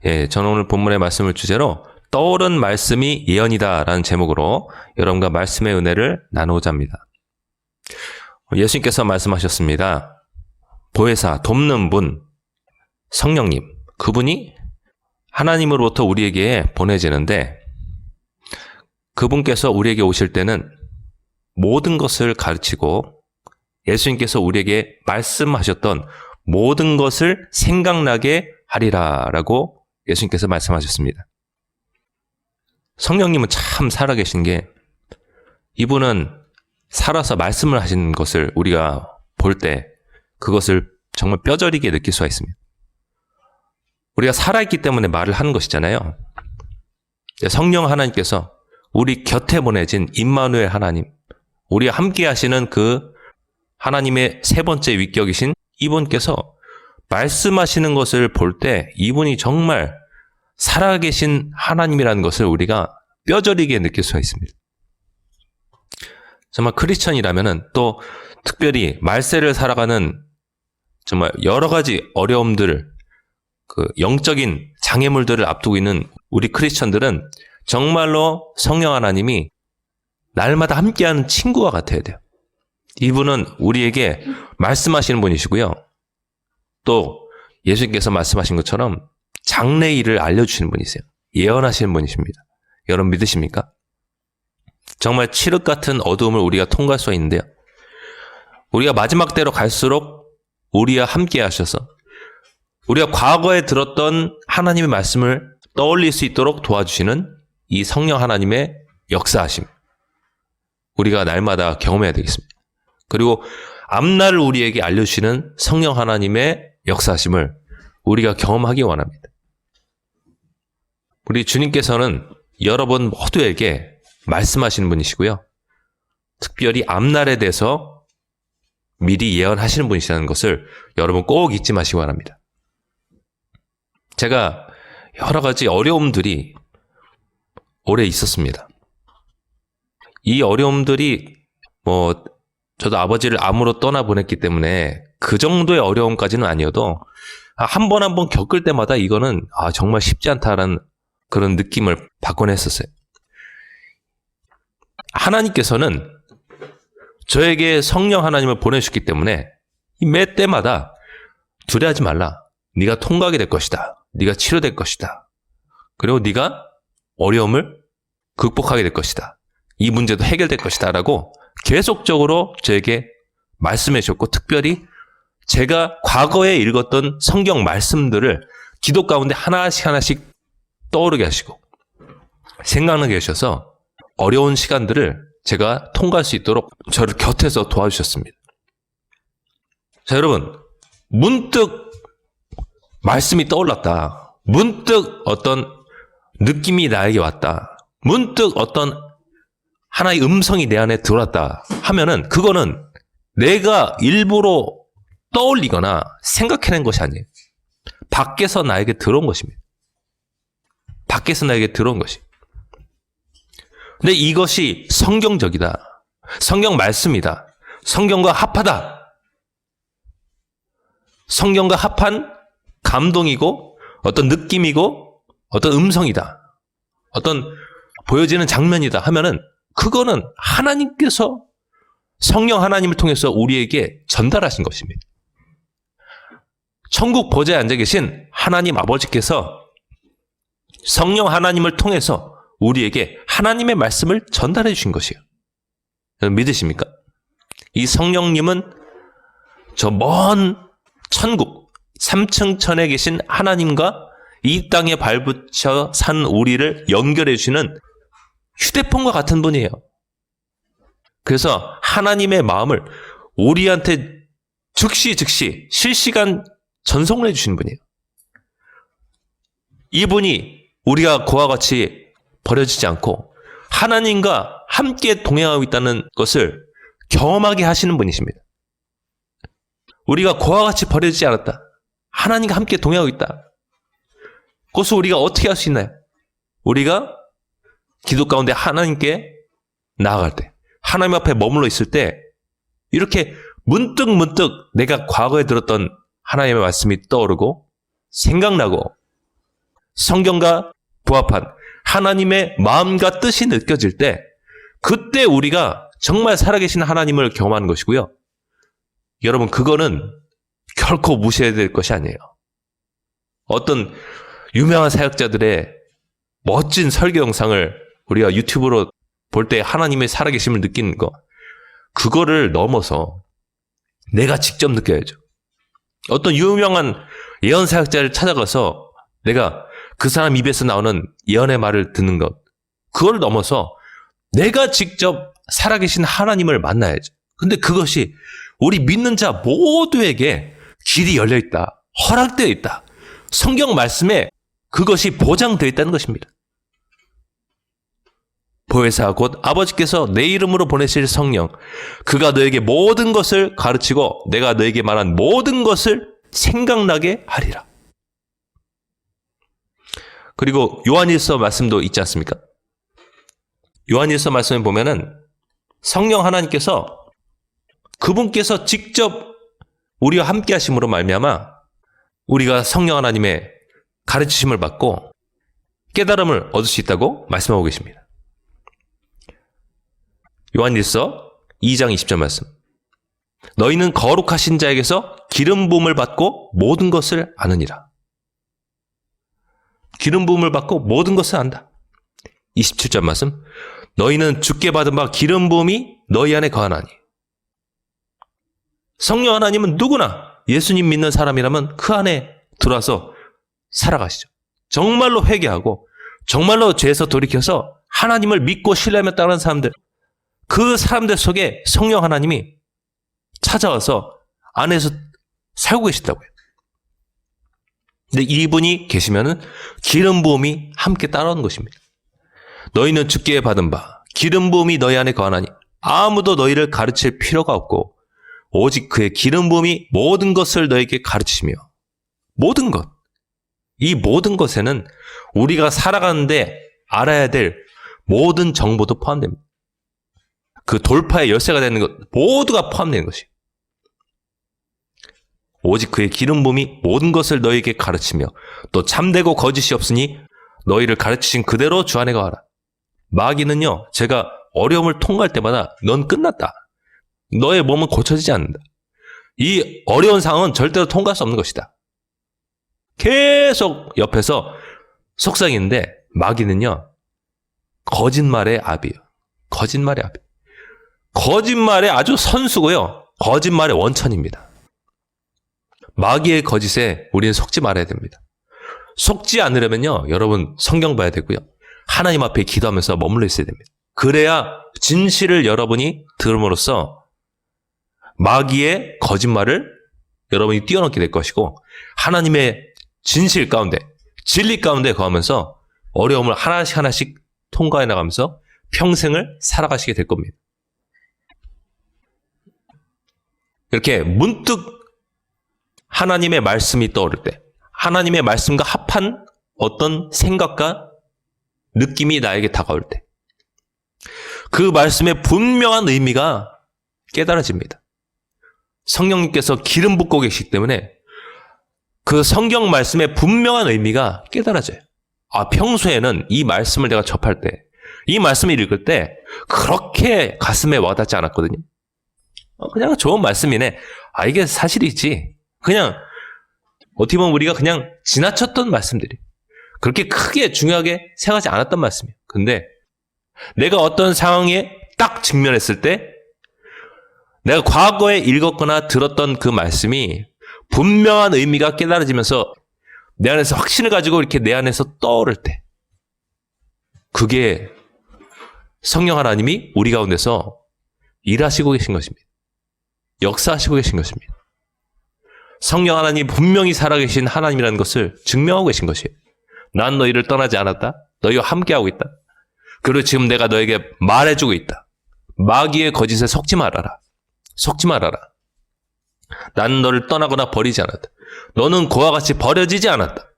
저는 오늘 본문의 말씀을 주제로 떠오른 말씀이 예언이다 라는 제목으로 여러분과 말씀의 은혜를 나누고자 합니다. 예수님께서 말씀하셨습니다. 보혜사, 돕는 분, 성령님, 그분이 하나님으로부터 우리에게 보내지는데 그분께서 우리에게 오실 때는 모든 것을 가르치고 예수님께서 우리에게 말씀하셨던 모든 것을 생각나게 하리라 라고 예수님께서 말씀하셨습니다. 성령님은 참 살아계신 게 이분은 살아서 말씀을 하신 것을 우리가 볼 때 그것을 정말 뼈저리게 느낄 수가 있습니다. 우리가 살아있기 때문에 말을 하는 것이잖아요. 성령 하나님께서 우리 곁에 보내진 임마누엘 하나님, 우리와 함께 하시는 그 하나님의 세 번째 위격이신 이분께서 말씀하시는 것을 볼 때 이분이 정말 살아계신 하나님이라는 것을 우리가 뼈저리게 느낄 수가 있습니다. 정말 크리스천이라면은 또 특별히 말세를 살아가는 정말 여러 가지 어려움들을 그 영적인 장애물들을 앞두고 있는 우리 크리스천들은 정말로 성령 하나님이 날마다 함께하는 친구와 같아야 돼요. 이분은 우리에게 말씀하시는 분이시고요. 또 예수님께서 말씀하신 것처럼 장래일을 알려주시는 분이세요. 예언하시는 분이십니다. 여러분 믿으십니까? 정말 칠흑 같은 어두움을 우리가 통과할 수 있는데요. 우리가 마지막 때로 갈수록 우리와 함께 하셔서 우리가 과거에 들었던 하나님의 말씀을 떠올릴 수 있도록 도와주시는 이 성령 하나님의 역사하심. 우리가 날마다 경험해야 되겠습니다. 그리고 앞날을 우리에게 알려주시는 성령 하나님의 역사하심을 우리가 경험하기 원합니다. 우리 주님께서는 여러분 모두에게 말씀하시는 분이시고요. 특별히 앞날에 대해서 미리 예언하시는 분이시라는 것을 여러분 꼭 잊지 마시기 바랍니다. 제가 여러 가지 어려움들이 오래 있었습니다. 이 어려움들이 저도 아버지를 암으로 떠나보냈기 때문에 그 정도의 어려움까지는 아니어도 한 번 한 번 겪을 때마다 이거는 정말 쉽지 않다라는 그런 느낌을 받곤 했었어요. 하나님께서는 저에게 성령 하나님을 보내주셨기 때문에 매 때마다 두려워하지 말라. 네가 통과하게 될 것이다. 네가 치료될 것이다. 그리고 네가 어려움을 극복하게 될 것이다. 이 문제도 해결될 것이다 라고 계속적으로 저에게 말씀해 주셨고 특별히 제가 과거에 읽었던 성경 말씀들을 기도 가운데 하나씩 떠오르게 하시고 생각나게 하셔서 어려운 시간들을 제가 통과할 수 있도록 저를 곁에서 도와주셨습니다. 자, 여러분, 문득 말씀이 떠올랐다. 문득 어떤 느낌이 나에게 왔다. 문득 어떤 하나의 음성이 내 안에 들어왔다 하면은 그거는 내가 일부러 떠올리거나 생각해낸 것이 아니에요. 밖에서 나에게 들어온 것입니다. 밖에서 나에게 들어온 것이. 근데 이것이 성경적이다. 성경 말씀이다. 성경과 합하다. 성경과 합한 감동이고 어떤 느낌이고 어떤 음성이다. 어떤 보여지는 장면이다 하면은 그거는 하나님께서 성령 하나님을 통해서 우리에게 전달하신 것입니다. 천국 보좌에 앉아 계신 하나님 아버지께서 성령 하나님을 통해서 우리에게 하나님의 말씀을 전달해 주신 것이에요. 여러분 믿으십니까? 이 성령님은 저 먼 천국 3층 천에 계신 하나님과 이 땅에 발붙여 산 우리를 연결해 주시는 휴대폰과 같은 분이에요. 그래서 하나님의 마음을 우리한테 즉시 실시간 전송을 해주시는 분이에요. 이분이 우리가 그와 같이 버려지지 않고 하나님과 함께 동행하고 있다는 것을 경험하게 하시는 분이십니다. 우리가 그와 같이 버려지지 않았다. 하나님과 함께 동행하고 있다. 그것을 우리가 어떻게 할 수 있나요? 우리가 기도 가운데 하나님께 나아갈 때, 하나님 앞에 머물러 있을 때 이렇게 문득 내가 과거에 들었던 하나님의 말씀이 떠오르고 생각나고 성경과 부합한 하나님의 마음과 뜻이 느껴질 때 그때 우리가 정말 살아계신 하나님을 경험하는 것이고요. 여러분, 그거는 결코 무시해야 될 것이 아니에요. 어떤 유명한 사역자들의 멋진 설교 영상을 우리가 유튜브로 볼 때 하나님의 살아계심을 느끼는 거, 그거를 넘어서 내가 직접 느껴야죠. 어떤 유명한 예언 사역자를 찾아가서 내가 그 사람 입에서 나오는 예언의 말을 듣는 것, 그걸 넘어서 내가 직접 살아계신 하나님을 만나야죠. 근데 그것이 우리 믿는 자 모두에게 길이 열려 있다, 허락되어 있다, 성경 말씀에 그것이 보장되어 있다는 것입니다. 보혜사 곧 아버지께서 내 이름으로 보내실 성령, 그가 너에게 모든 것을 가르치고 내가 너에게 말한 모든 것을 생각나게 하리라. 그리고 요한일서 말씀도 있지 않습니까? 요한일서 말씀에 보면은 성령 하나님께서 그분께서 직접 우리와 함께 하심으로 말미암아 우리가 성령 하나님의 가르치심을 받고 깨달음을 얻을 수 있다고 말씀하고 계십니다. 요한일서 2장 20절 말씀. 너희는 거룩하신 자에게서 기름 부음을 받고 모든 것을 아느니라. 기름 부음을 받고 모든 것을 안다. 27절 말씀. 너희는 주께 받은 바 기름 부음이 너희 안에 거하나니. 성령 하나님은 누구나 예수님 믿는 사람이라면 그 안에 들어와서 살아가시죠. 정말로 회개하고 정말로 죄에서 돌이켜서 하나님을 믿고 신뢰하며 따르는 사람들, 그 사람들 속에 성령 하나님이 찾아와서 안에서 살고 계시다고요. 근데 이분이 계시면은 기름 부음이 함께 따라오는 것입니다. 너희는 주께 받은 바 기름 부음이 너희 안에 거하나니 아무도 너희를 가르칠 필요가 없고 오직 그의 기름 부음이 모든 것을 너에게 가르치시며, 모든 것, 이 모든 것에는 우리가 살아가는데 알아야 될 모든 정보도 포함됩니다. 그 돌파의 열쇠가 되는 것 모두가 포함되는 것이에요. 오직 그의 기름 부음이 모든 것을 너에게 가르치며 또 참되고 거짓이 없으니 너희를 가르치신 그대로 주 안에 거하라. 마귀는요, 제가 어려움을 통과할 때마다 넌 끝났다, 너의 몸은 고쳐지지 않는다, 이 어려운 상황은 절대로 통과할 수 없는 것이다, 계속 옆에서 속삭이는데 마귀는요, 거짓말의 압이에요. 거짓말의 압. 거짓말의 아주 선수고요, 거짓말의 원천입니다. 마귀의 거짓에 우리는 속지 말아야 됩니다. 속지 않으려면요, 여러분 성경 봐야 되고요, 하나님 앞에 기도하면서 머물러 있어야 됩니다. 그래야 진실을 여러분이 들음으로써 마귀의 거짓말을 여러분이 뛰어넘게 될 것이고, 하나님의 진실 가운데, 진리 가운데 거하면서 어려움을 하나씩 하나씩 통과해 나가면서 평생을 살아가시게 될 겁니다. 이렇게 문득 하나님의 말씀이 떠오를 때, 하나님의 말씀과 합한 어떤 생각과 느낌이 나에게 다가올 때, 그 말씀의 분명한 의미가 깨달아집니다. 성령님께서 기름 붓고 계시기 때문에 그 성경 말씀의 분명한 의미가 깨달아져요. 아, 평소에는 이 말씀을 내가 접할 때, 이 말씀을 읽을 때 그렇게 가슴에 와닿지 않았거든요. 그냥 좋은 말씀이네. 아, 이게 사실이지. 그냥 어떻게 보면 우리가 그냥 지나쳤던 말씀들이, 그렇게 크게 중요하게 생각하지 않았던 말씀이에요. 근데 내가 어떤 상황에 딱 직면했을 때 내가 과거에 읽었거나 들었던 그 말씀이 분명한 의미가 깨달아지면서 내 안에서 확신을 가지고 이렇게 내 안에서 떠오를 때, 그게 성령 하나님이 우리 가운데서 일하시고 계신 것입니다. 역사하시고 계신 것입니다. 성령 하나님 분명히 살아계신 하나님이라는 것을 증명하고 계신 것이에요. 난 너희를 떠나지 않았다. 너희와 함께하고 있다. 그리고 지금 내가 너에게 말해주고 있다. 마귀의 거짓에 속지 말아라. 속지 말아라. 나는 너를 떠나거나 버리지 않았다. 너는 그와 같이 버려지지 않았다.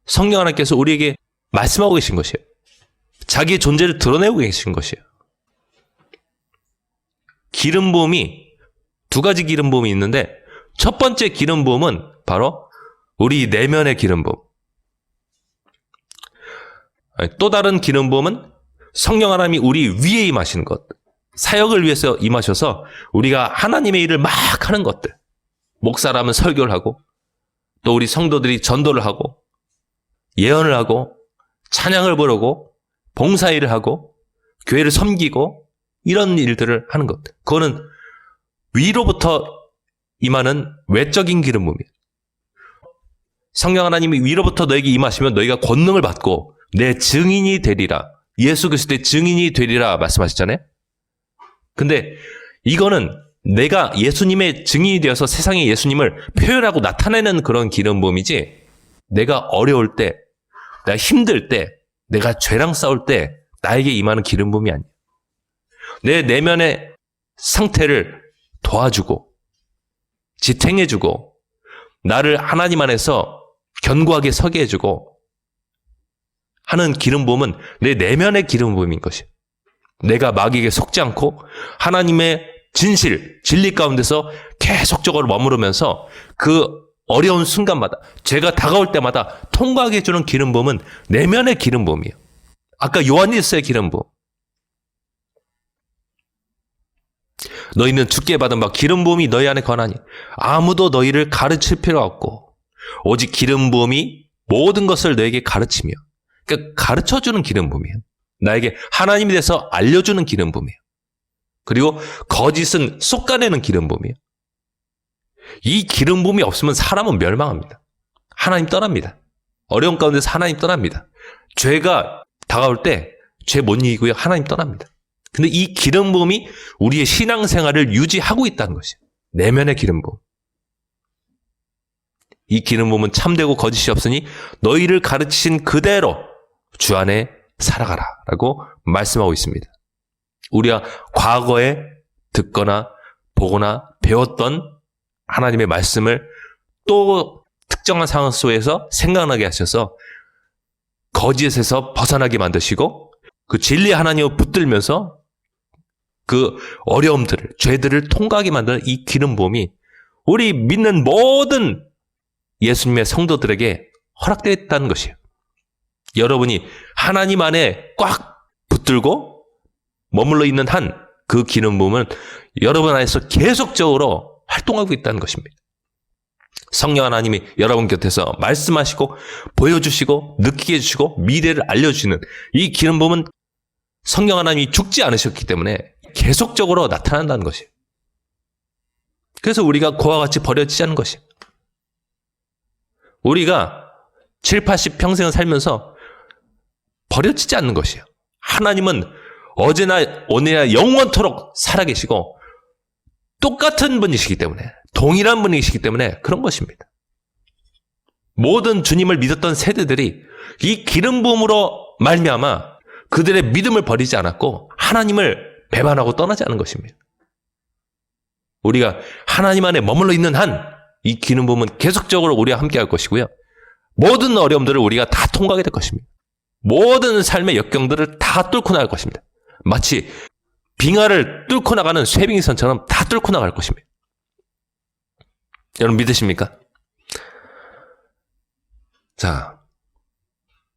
성령 하나님께서 우리에게 말씀하고 계신 것이에요. 자기의 존재를 드러내고 계신 것이에요. 기름 부음이 두 가지 기름 부음이 있는데, 첫 번째 기름 부음은 바로 우리 내면의 기름 부음, 또 다른 기름 부음은 성령 하나님이 우리 위에 임하시는 것. 사역을 위해서 임하셔서 우리가 하나님의 일을 막 하는 것들. 목사라면 설교를 하고, 또 우리 성도들이 전도를 하고, 예언을 하고, 찬양을 부르고, 봉사일을 하고, 교회를 섬기고, 이런 일들을 하는 것. 그거는 위로부터 임하는 외적인 기름 부음이에요. 성령 하나님이 위로부터 너에게 임하시면 너희가 권능을 받고 내 증인이 되리라. 예수 그리스도의 증인이 되리라 말씀하셨잖아요. 근데 이거는 내가 예수님의 증인이 되어서 세상에 예수님을 표현하고 나타내는 그런 기름 부음이지, 내가 어려울 때, 내가 힘들 때, 내가 죄랑 싸울 때 나에게 임하는 기름 부음이 아니에요. 내 내면의 상태를 도와주고 지탱해주고 나를 하나님 안에서 견고하게 서게 해주고 하는 기름 부음은 내 내면의 기름 부음인 것이에요. 내가 마귀에게 속지 않고 하나님의 진실, 진리 가운데서 계속적으로 머무르면서 그 어려운 순간마다, 죄가 다가올 때마다 통과하게 해주는 기름 부음은 내면의 기름 부음이에요. 아까 요한일서의 기름 부음. 너희는 주께 받은 바 기름 부음이 너희 안에 거하니 아무도 너희를 가르칠 필요 없고 오직 기름 부음이 모든 것을 너에게 가르치며, 그러니까 가르쳐주는 기름 부음이에요. 나에게 하나님에 대해서 알려주는 기름 부음이에요. 그리고 거짓은 솎아내는 기름 부음이에요. 이 기름 부음이 없으면 사람은 멸망합니다. 하나님 떠납니다. 어려운 가운데서 하나님 떠납니다. 죄가 다가올 때 죄 못 이기고요, 하나님 떠납니다. 근데 이 기름 부음이 우리의 신앙생활을 유지하고 있다는 것이에요. 내면의 기름 부음. 이 기름 부음은 참되고 거짓이 없으니 너희를 가르치신 그대로 주 안에 살아가라 라고 말씀하고 있습니다. 우리가 과거에 듣거나 보거나 배웠던 하나님의 말씀을 또 특정한 상황 속에서 생각나게 하셔서 거짓에서 벗어나게 만드시고 그 진리 하나님을 붙들면서 그 어려움들을, 죄들을 통과하게 만드는 이 기름 부음이 우리 믿는 모든 예수님의 성도들에게 허락되어 있다는 것이에요. 여러분이 하나님 안에 꽉 붙들고 머물러 있는 한 그 기름 부음은 여러분 안에서 계속적으로 활동하고 있다는 것입니다. 성령 하나님이 여러분 곁에서 말씀하시고 보여주시고 느끼게 해주시고 미래를 알려주시는 이 기름 부음은 성령 하나님이 죽지 않으셨기 때문에 계속적으로 나타난다는 것이에요. 그래서 우리가 그와 같이 버려지지 않는 것이에요. 우리가 7, 80평생을 살면서 버려지지 않는 것이에요. 하나님은 어제나 오늘이나 영원토록 살아계시고 똑같은 분이시기 때문에, 동일한 분이시기 때문에 그런 것입니다. 모든 주님을 믿었던 세대들이 이 기름 부음으로 말미암아 그들의 믿음을 버리지 않았고 하나님을 배반하고 떠나지 않은 것입니다. 우리가 하나님 안에 머물러 있는 한 이 기름 부음은 계속적으로 우리와 함께 할 것이고요. 모든 어려움들을 우리가 다 통과하게 될 것입니다. 모든 삶의 역경들을 다 뚫고 나갈 것입니다. 마치 빙하를 뚫고 나가는 쇠빙선처럼 다 뚫고 나갈 것입니다. 여러분 믿으십니까? 자,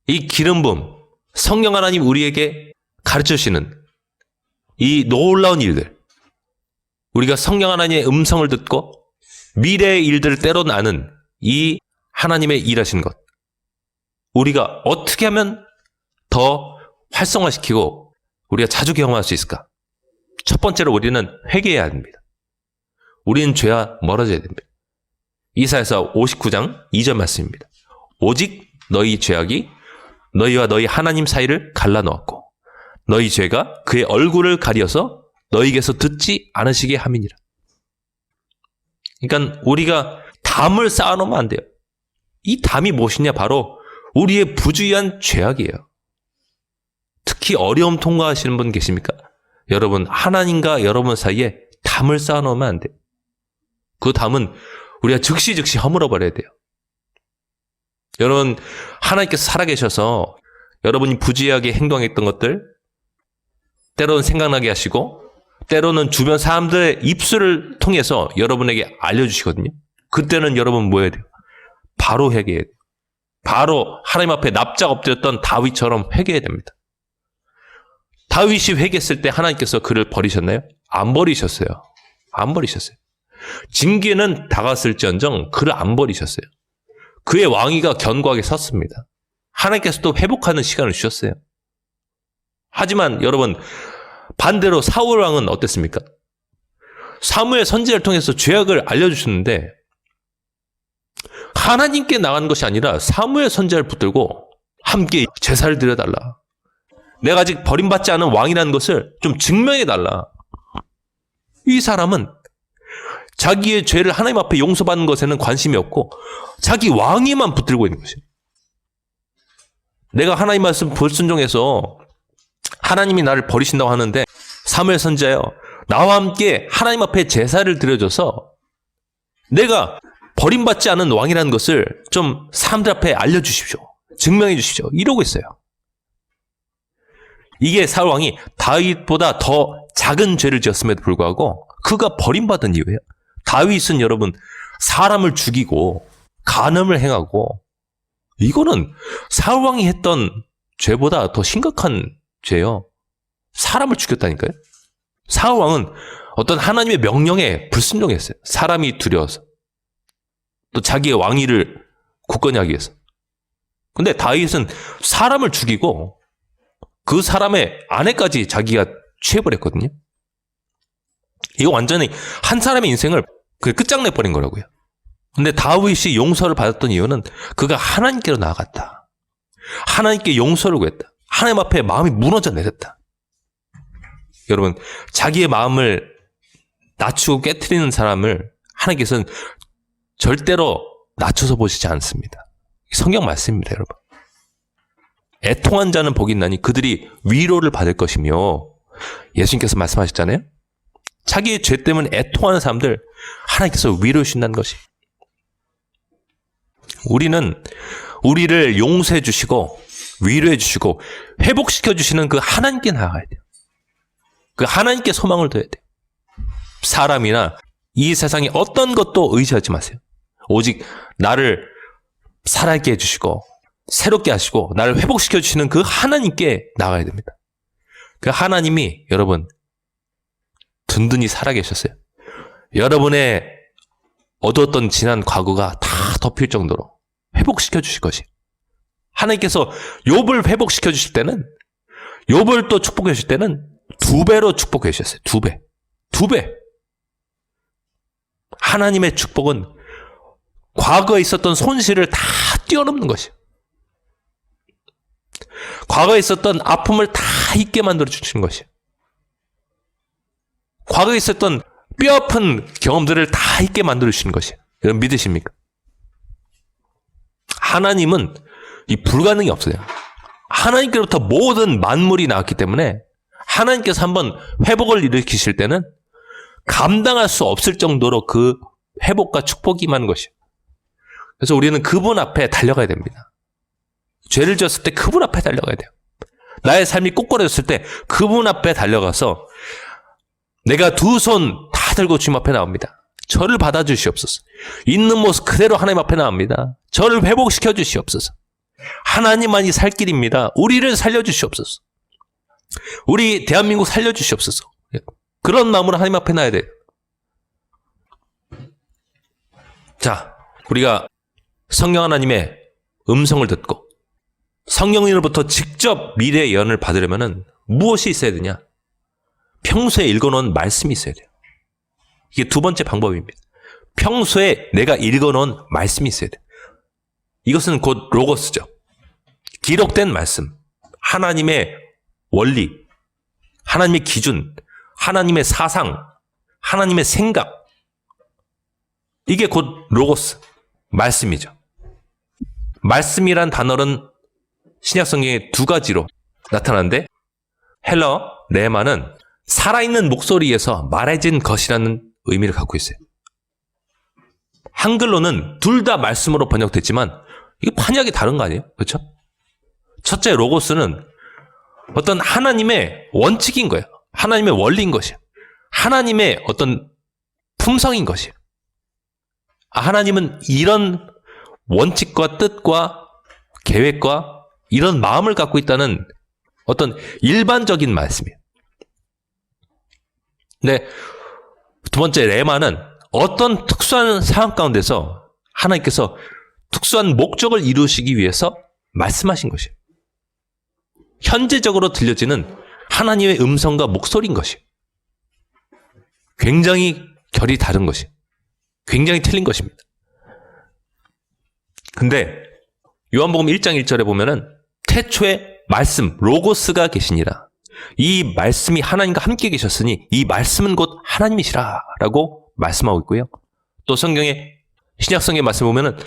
이 기름 부음, 성령 하나님 우리에게 가르쳐주시는 이 놀라운 일들, 우리가 성령 하나님의 음성을 듣고 미래의 일들을 때로는 아는 이 하나님의 일하신 것, 우리가 어떻게 하면 더 활성화시키고 우리가 자주 경험할 수 있을까? 첫 번째로 우리는 회개해야 합니다. 우리는 죄와 멀어져야 됩니다. 이사야서 59장 2절 말씀입니다. 오직 너희 죄악이 너희와 너희 하나님 사이를 갈라놓았고 너희 죄가 그의 얼굴을 가리어서 너희에게서 듣지 않으시게 함이니라. 그러니까 우리가 담을 쌓아놓으면 안 돼요. 이 담이 무엇이냐? 바로 우리의 부주의한 죄악이에요. 특히 어려움 통과하시는 분 계십니까? 여러분, 하나님과 여러분 사이에 담을 쌓아놓으면 안 돼요. 그 담은 우리가 즉시 허물어버려야 돼요. 여러분, 하나님께서 살아계셔서 여러분이 부주의하게 행동했던 것들 때로는 생각나게 하시고 때로는 주변 사람들의 입술을 통해서 여러분에게 알려주시거든요. 그때는 여러분 뭐 해야 돼요? 바로 회개해야 돼요. 바로 하나님 앞에 납작 엎드렸던 다윗처럼 회개해야 됩니다. 다윗이 회개했을 때 하나님께서 그를 버리셨나요? 안 버리셨어요. 안 버리셨어요. 징계는 다가왔을지언정 그를 안 버리셨어요. 그의 왕위가 견고하게 섰습니다. 하나님께서도 회복하는 시간을 주셨어요. 하지만 여러분, 반대로 사울 왕은 어땠습니까? 사무엘 선지자를 통해서 죄악을 알려주셨는데 하나님께 나간 것이 아니라 사무엘 선지자를 붙들고 함께 제사를 드려달라. 내가 아직 버림받지 않은 왕이라는 것을 좀 증명해달라. 이 사람은 자기의 죄를 하나님 앞에 용서받는 것에는 관심이 없고 자기 왕위만 붙들고 있는 것이에요. 내가 하나님 말씀 불순종해서 하나님이 나를 버리신다고 하는데 사무엘 선지자여, 나와 함께 하나님 앞에 제사를 드려줘서 내가 버림받지 않은 왕이라는 것을 좀 사람들 앞에 알려주십시오. 증명해 주십시오. 이러고 있어요. 이게 사울 왕이 다윗보다 더 작은 죄를 지었음에도 불구하고 그가 버림받은 이유예요. 다윗은 여러분 사람을 죽이고 간음을 행하고, 이거는 사울 왕이 했던 죄보다 더 심각한 죄요. 사람을 죽였다니까요. 사울 왕은 어떤 하나님의 명령에 불순종했어요. 사람이 두려워서. 또 자기의 왕위를 굳건히 하기 위해서. 근데 다윗은 사람을 죽이고 그 사람의 아내까지 자기가 취해버렸거든요. 이거 완전히 한 사람의 인생을 끝장내버린 거라고요. 근데 다윗이 용서를 받았던 이유는 그가 하나님께로 나아갔다. 하나님께 용서를 구했다. 하나님 앞에 마음이 무너져 내렸다. 여러분, 자기의 마음을 낮추고 깨트리는 사람을 하나님께서는 절대로 낮춰서 보시지 않습니다. 성경 말씀입니다, 여러분. 애통한 자는 복이 있나니 그들이 위로를 받을 것이며, 예수님께서 말씀하셨잖아요. 자기의 죄 때문에 애통하는 사람들 하나님께서 위로해 주신다는 것이. 우리는 우리를 용서해 주시고 위로해 주시고 회복시켜 주시는 그 하나님께 나아가야 돼요. 그 하나님께 소망을 둬야 돼요. 사람이나 이 세상의 어떤 것도 의지하지 마세요. 오직 나를 살아있게 해주시고 새롭게 하시고 나를 회복시켜 주시는 그 하나님께 나가야 됩니다. 그 하나님이 여러분 든든히 살아계셨어요. 여러분의 어두웠던 지난 과거가 다 덮일 정도로 회복시켜 주실 것이에요. 하나님께서 욥을 회복시켜 주실 때는, 욥을 또 축복해 주실 때는 2배로 축복해 주셨어요. 2배. 2배. 하나님의 축복은 과거에 있었던 손실을 다 뛰어넘는 것이에요. 과거에 있었던 아픔을 다 잊게 만들어 주시는 것이에요. 과거에 있었던 뼈아픈 경험들을 다 잊게 만들어 주시는 것이에요. 여러분 믿으십니까? 하나님은 이 불가능이 없어요. 하나님께로부터 모든 만물이 나왔기 때문에 하나님께서 한번 회복을 일으키실 때는 감당할 수 없을 정도로 그 회복과 축복이 임하는 것이에요. 그래서 우리는 그분 앞에 달려가야 됩니다. 죄를 지었을 때 그분 앞에 달려가야 돼요. 나의 삶이 꼬꾸라졌을 때 그분 앞에 달려가서 내가 2손 다 들고 주님 앞에 나옵니다. 저를 받아주시옵소서. 있는 모습 그대로 하나님 앞에 나옵니다. 저를 회복시켜 주시옵소서. 하나님만이 살 길입니다. 우리를 살려주시옵소서. 우리 대한민국 살려주시옵소서. 그런 마음으로 하나님 앞에 나야 돼요. 자, 우리가 성령 하나님의 음성을 듣고 성령님으로부터 직접 미래의 예언을 받으려면 무엇이 있어야 되냐? 평소에 읽어놓은 말씀이 있어야 돼요. 이게 2번째 방법입니다. 평소에 내가 읽어놓은 말씀이 있어야 돼요. 이것은 곧 로고스죠. 기록된 말씀, 하나님의 원리, 하나님의 기준, 하나님의 사상, 하나님의 생각, 이게 곧 로고스, 말씀이죠. 말씀이란 단어는 신약 성경에 2가지로 나타나는데, 헬러, 레마는 살아있는 목소리에서 말해진 것이라는 의미를 갖고 있어요. 한글로는 둘 다 말씀으로 번역됐지만 이게 판이하게 다른 거 아니에요? 그렇죠? 첫째 로고스는 어떤 하나님의 원칙인 거예요. 하나님의 원리인 것이에요. 하나님의 어떤 품성인 것이에요. 하나님은 이런 원칙과 뜻과 계획과 이런 마음을 갖고 있다는 어떤 일반적인 말씀이에요. 네, 두 번째 레마는 어떤 특수한 상황 가운데서 하나님께서 특수한 목적을 이루시기 위해서 말씀하신 것이에요. 현재적으로 들려지는 하나님의 음성과 목소리인 것이에요. 굉장히 결이 다른 것이에요. 굉장히 틀린 것입니다. 근데 요한복음 1장 1절에 보면은 태초에 말씀, 로고스가 계시니라. 이 말씀이 하나님과 함께 계셨으니 이 말씀은 곧 하나님이시라 라고 말씀하고 있고요. 또 성경에 신약성경 말씀 보면은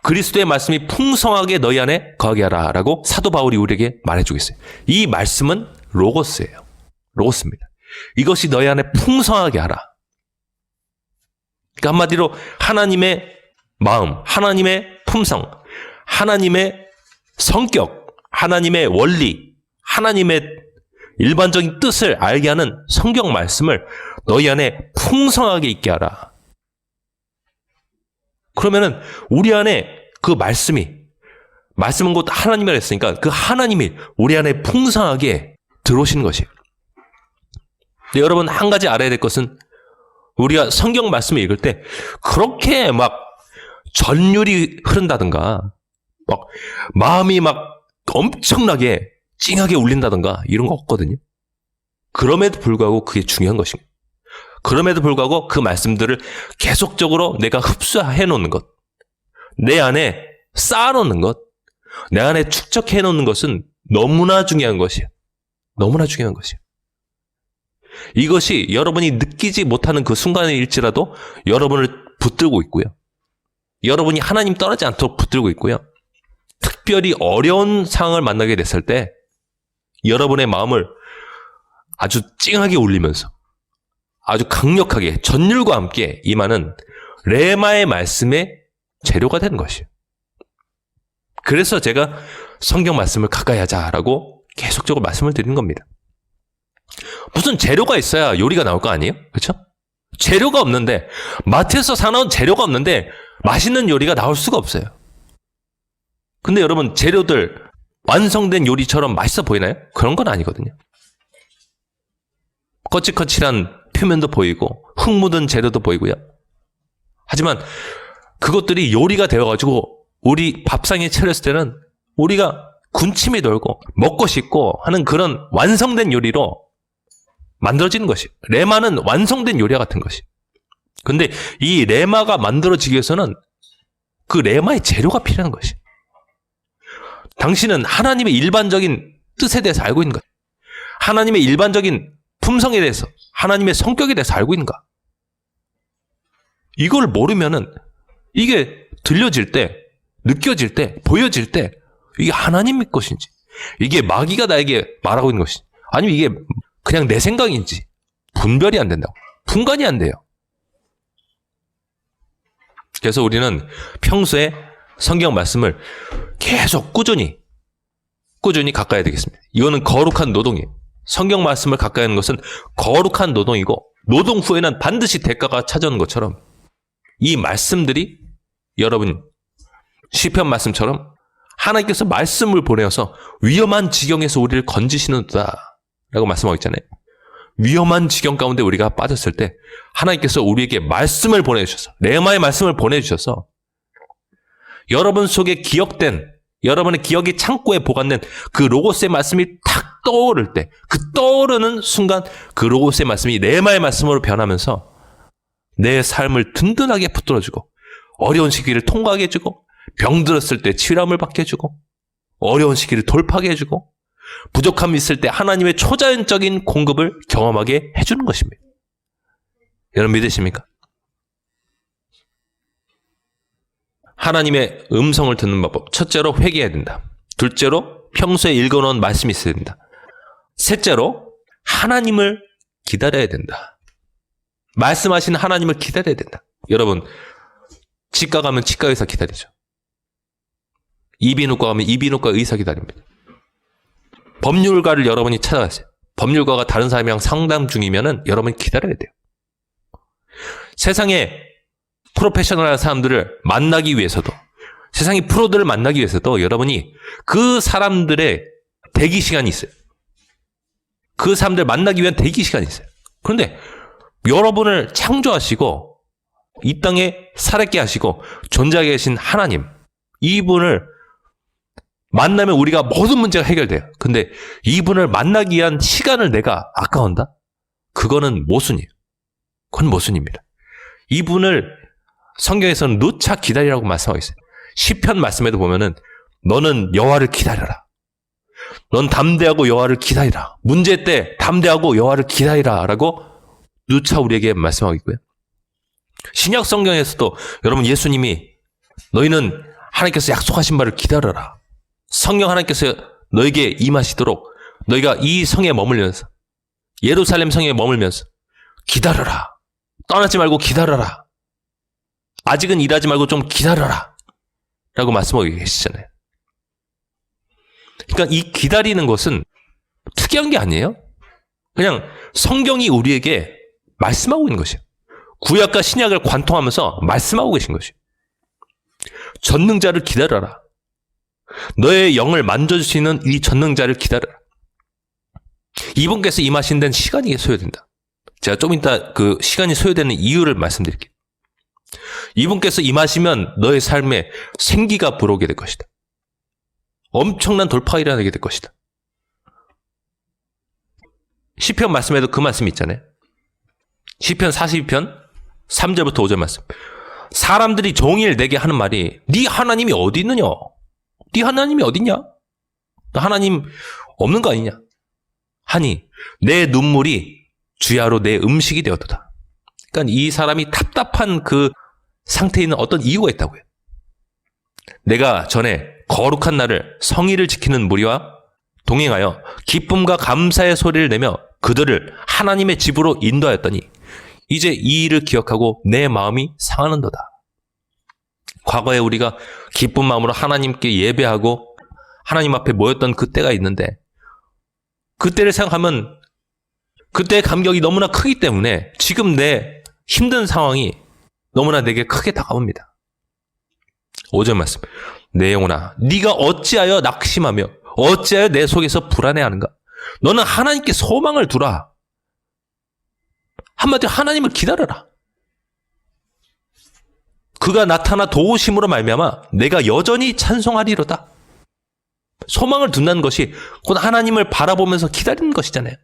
그리스도의 말씀이 풍성하게 너희 안에 거하게 하라 라고 사도 바울이 우리에게 말해주고 있어요. 이 말씀은 로고스예요. 로고스입니다. 이것이 너희 안에 풍성하게 하라. 그러니까 한마디로 하나님의 마음, 하나님의 품성, 하나님의 성격, 하나님의 원리, 하나님의 일반적인 뜻을 알게 하는 성경 말씀을 너희 안에 풍성하게 있게 하라. 그러면은 우리 안에 그 말씀은 곧 하나님이라 했으니까 그 하나님이 우리 안에 풍성하게 들어오시는 것이에요. 근데 여러분 한 가지 알아야 될 것은 우리가 성경 말씀을 읽을 때 그렇게 막 전율이 흐른다든가 막 마음이 막 엄청나게 찡하게 울린다든가 이런 거 없거든요. 그럼에도 불구하고 그게 중요한 것입니다. 그럼에도 불구하고 그 말씀들을 계속적으로 내가 흡수해 놓는 것, 내 안에 쌓아 놓는 것, 내 안에 축적해 놓는 것은 너무나 중요한 것이에요. 너무나 중요한 것이에요. 이것이 여러분이 느끼지 못하는 그 순간일지라도 여러분을 붙들고 있고요. 여러분이 하나님 떠나지 않도록 붙들고 있고요. 특별히 어려운 상황을 만나게 됐을 때 여러분의 마음을 아주 찡하게 울리면서 아주 강력하게 전율과 함께 임하는 레마의 말씀의 재료가 되는 것이에요. 그래서 제가 성경 말씀을 가까이 하자라고 계속적으로 말씀을 드리는 겁니다. 무슨 재료가 있어야 요리가 나올 거 아니에요? 그렇죠? 재료가 없는데 마트에서 사놓은 재료가 없는데 맛있는 요리가 나올 수가 없어요. 근데 여러분 재료들 완성된 요리처럼 맛있어 보이나요? 그런 건 아니거든요. 거칠거칠한 표면도 보이고 흙 묻은 재료도 보이고요. 하지만 그것들이 요리가 되어가지고 우리 밥상에 차렸을 때는 우리가 군침이 돌고 먹고 싶고 하는 그런 완성된 요리로 만들어지는 것이. 레마는 완성된 요리와 같은 것이. 근데 이 레마가 만들어지기 위해서는 그 레마의 재료가 필요한 것이. 당신은 하나님의 일반적인 뜻에 대해서 알고 있는가? 하나님의 일반적인 품성에 대해서, 하나님의 성격에 대해서 알고 있는가? 이걸 모르면은 이게 들려질 때, 느껴질 때, 보여질 때 이게 하나님의 것인지, 이게 마귀가 나에게 말하고 있는 것인지, 아니면 이게 그냥 내 생각인지 분별이 안 된다고. 분간이 안 돼요. 그래서 우리는 평소에 성경 말씀을 계속 꾸준히 가까이 해야 되겠습니다. 이거는 거룩한 노동이에요. 성경 말씀을 가까이 하는 것은 거룩한 노동이고 노동 후에는 반드시 대가가 찾아오는 것처럼 이 말씀들이 여러분 시편 말씀처럼 하나님께서 말씀을 보내어서 위험한 지경에서 우리를 건지시는다 라고 말씀하고 있잖아요. 위험한 지경 가운데 우리가 빠졌을 때 하나님께서 우리에게 말씀을 보내주셔서 레마의 말씀을 보내주셔서 여러분 속에 기억된 여러분의 기억의 창고에 보관된 그 로고스의 말씀이 탁 떠오를 때 그 떠오르는 순간 그 로고스의 말씀이 레마의 말씀으로 변하면서 내 삶을 든든하게 붙들어주고 어려운 시기를 통과하게 해주고 병들었을 때 치유함을 받게 해주고 어려운 시기를 돌파하게 해주고 부족함이 있을 때 하나님의 초자연적인 공급을 경험하게 해주는 것입니다. 여러분 믿으십니까? 하나님의 음성을 듣는 방법. 첫째로 회개해야 된다. 둘째로 평소에 읽어놓은 말씀이 있어야 된다. 셋째로 하나님을 기다려야 된다. 말씀하신 하나님을 기다려야 된다. 여러분 치과 가면 치과 의사 기다리죠. 이비인후과 가면 이비인후과 의사 기다립니다. 법률가를 여러분이 찾아가세요. 법률가가 다른 사람이랑 상담 중이면은 여러분이 기다려야 돼요. 세상에 프로페셔널한 사람들을 만나기 위해서도 세상의 프로들을 만나기 위해서도 여러분이 그 사람들의 대기 시간이 있어요. 그 사람들 만나기 위한 대기 시간이 있어요. 그런데 여러분을 창조하시고 이 땅에 살았게 하시고 존재하게 계신 하나님, 이분을 만나면 우리가 모든 문제가 해결돼요. 근데 이분을 만나기 위한 시간을 내가 아까운다? 그거는 모순이에요. 그건 모순입니다. 이분을 성경에서는 누차 기다리라고 말씀하고 있어요. 시편 말씀에도 보면은 너는 여호와를 기다려라. 넌 담대하고 여호와를 기다리라. 문제 때 담대하고 여호와를 기다리라 라고 누차 우리에게 말씀하고 있고요. 신약 성경에서도 여러분 예수님이 너희는 하나님께서 약속하신 바를 기다려라. 성령 하나님께서 너에게 임하시도록 너희가 이 성에 머물면서 예루살렘 성에 머물면서 기다려라. 떠나지 말고 기다려라. 아직은 일하지 말고 좀 기다려라. 라고 말씀하고 계시잖아요. 그러니까 이 기다리는 것은 특이한 게 아니에요. 그냥 성경이 우리에게 말씀하고 있는 것이에요. 구약과 신약을 관통하면서 말씀하고 계신 것이에요. 전능자를 기다려라. 너의 영을 만져줄 수 있는 이 전능자를 기다려라. 이분께서 임하신 데는 시간이 소요된다. 제가 좀 이따 그 시간이 소요되는 이유를 말씀드릴게요. 이분께서 임하시면 너의 삶에 생기가 불어오게 될 것이다. 엄청난 돌파가 일어나게 될 것이다. 시편 말씀에도 그 말씀이 있잖아요. 시편 42편 3절부터 5절 말씀. 사람들이 종일 내게 하는 말이 네 하나님이 어디 있느냐? 네 하나님이 어디냐? 너 하나님 없는 거 아니냐? 하니 내 눈물이 주야로 내 음식이 되었도다. 그러니까 이 사람이 답답한 그 상태에 있는 어떤 이유가 있다고요. 내가 전에 거룩한 날을 성의를 지키는 무리와 동행하여 기쁨과 감사의 소리를 내며 그들을 하나님의 집으로 인도하였더니 이제 이 일을 기억하고 내 마음이 상하는도다. 과거에 우리가 기쁜 마음으로 하나님께 예배하고 하나님 앞에 모였던 그때가 있는데 그때를 생각하면 그때의 감격이 너무나 크기 때문에 지금 내 힘든 상황이 너무나 내게 크게 다가옵니다. 5절 말씀. 내 영혼아, 네가 어찌하여 낙심하며 어찌하여 내 속에서 불안해하는가? 너는 하나님께 소망을 두라. 한마디로 하나님을 기다려라. 그가 나타나 도우심으로 말미암아 내가 여전히 찬송하리로다. 소망을 둔다는 것이 곧 하나님을 바라보면서 기다리는 것이잖아요.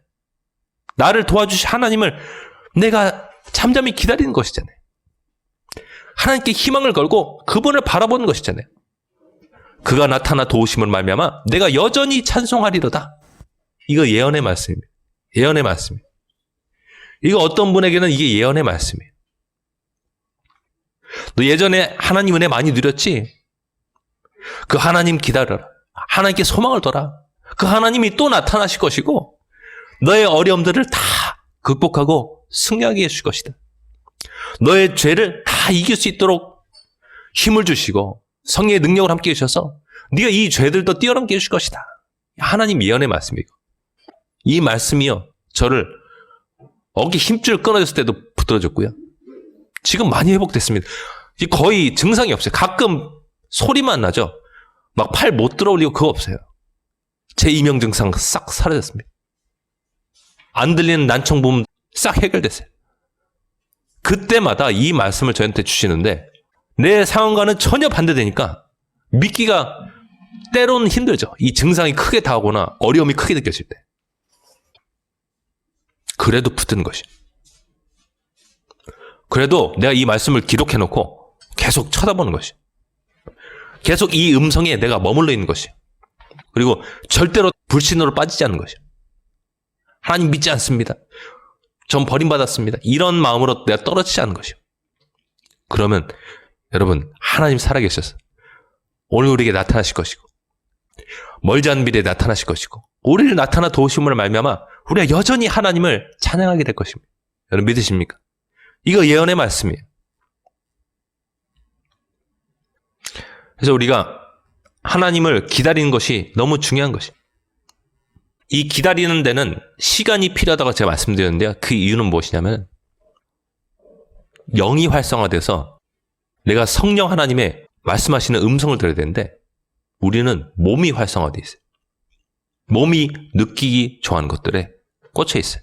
나를 도와주신 하나님을 내가 잠잠히 기다리는 것이잖아요. 하나님께 희망을 걸고 그분을 바라보는 것이잖아요. 그가 나타나 도우심을 말미암아 내가 여전히 찬송하리로다. 이거 예언의 말씀입니다. 예언의 말씀입니다. 이거 어떤 분에게는 이게 예언의 말씀이에요. 너 예전에 하나님 은혜 많이 누렸지? 그 하나님 기다려라. 하나님께 소망을 둬라. 그 하나님이 또 나타나실 것이고 너의 어려움들을 다 극복하고 승리하게 해줄 것이다. 너의 죄를 다 이길 수 있도록 힘을 주시고 성령의 능력을 함께 해주셔서 네가 이 죄들도 뛰어넘게 해줄 것이다. 하나님 예언의 말씀이고 이 말씀이요 저를 어깨 힘줄 끊어졌을 때도 붙들어줬고요. 지금 많이 회복됐습니다. 거의 증상이 없어요. 가끔 소리만 나죠. 막 팔 못 들어 올리고 그거 없어요. 제 이명 증상 싹 사라졌습니다. 안 들리는 난청 부분 싹 해결됐어요. 그때마다 이 말씀을 저한테 주시는데 내 상황과는 전혀 반대되니까 믿기가 때로는 힘들죠. 이 증상이 크게 다가오거나 어려움이 크게 느껴질 때. 그래도 붙드는 것이. 그래도 내가 이 말씀을 기록해놓고 계속 쳐다보는 것이. 계속 이 음성에 내가 머물러 있는 것이. 그리고 절대로 불신으로 빠지지 않는 것이. 하나님 믿지 않습니다. 전 버림받았습니다. 이런 마음으로 내가 떨어지지 않는 것이요. 그러면 여러분 하나님 살아계셔서 오늘 우리에게 나타나실 것이고 멀지 않은 미래에 나타나실 것이고 우리를 나타나 도우심으로 말미암아 우리가 여전히 하나님을 찬양하게 될 것입니다. 여러분 믿으십니까? 이거 예언의 말씀이에요. 그래서 우리가 하나님을 기다리는 것이 너무 중요한 것입니다. 이 기다리는 데는 시간이 필요하다고 제가 말씀드렸는데요. 그 이유는 무엇이냐면 영이 활성화돼서 내가 성령 하나님의 말씀하시는 음성을 들어야 되는데 우리는 몸이 활성화되어 있어요. 몸이 느끼기 좋아하는 것들에 꽂혀 있어요.